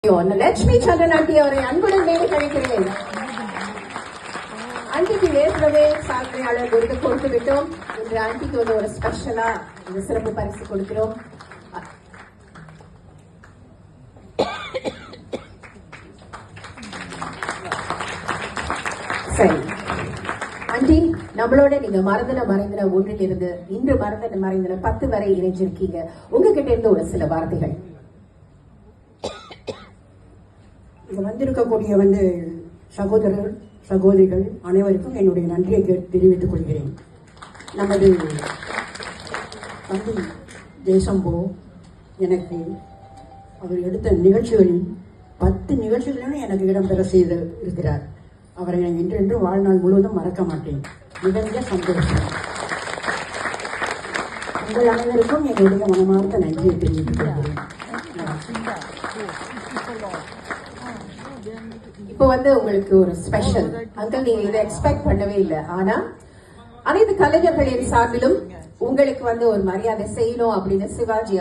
லட்சுமி சந்திரன் aunty அவரை அன்புடன் மேலே கழிக்கிறேன். ஆண்டிக்கு ஏற்கனவே சாதனையாளர் விருது கொடுத்து விட்டோம். இன்று ஆண்டிக்கு வந்து ஒரு ஸ்பெஷலா இந்த சிறப்பு பரிசு கொடுக்கிறோம். சரி ஆண்டி, நம்மளோட நீங்க மறந்துன மறைந்தின ஒன்றில் இருந்து இன்று மறந்துன மறைந்தின 10 வரை இணைஞ்சிருக்கீங்க. உங்ககிட்ட இருந்து ஒரு சில வார்த்தைகள். இங்க வந்திருக்கக்கூடிய சகோதரர் சகோதரிகள் அனைவருக்கும் என்னுடைய நன்றியை தெரிவித்துக் கொள்கிறேன். நமது தம்பி ஜெயசம்போ எனக்கு அவர் எடுத்த நிகழ்ச்சிகளில் 10 நிகழ்ச்சிகளிலும் எனக்கு இடம்பெற செய்து இருக்கிறார். அவரை நான் இன்றென்று வாழ்நாள் முழுவதும் மறக்க மாட்டேன். மிக சந்தோஷம். உங்கள் அனைவருக்கும் என்னுடைய மனமார்ந்த நன்றியை தெரிவித்துக் கொள்கிறேன். இப்போ வந்து உங்களுக்கு ஒரு ஸ்பெஷல் அங்கிள், நீங்க இதை எக்ஸ்பெக்ட் பண்ணவே இல்லை. ஆனா அனைத்து கலைஞர்களின் சார்பிலும் உங்களுக்கு வந்து ஒரு மரியாதை செய்யணும் அப்படின்னு சிவாஜி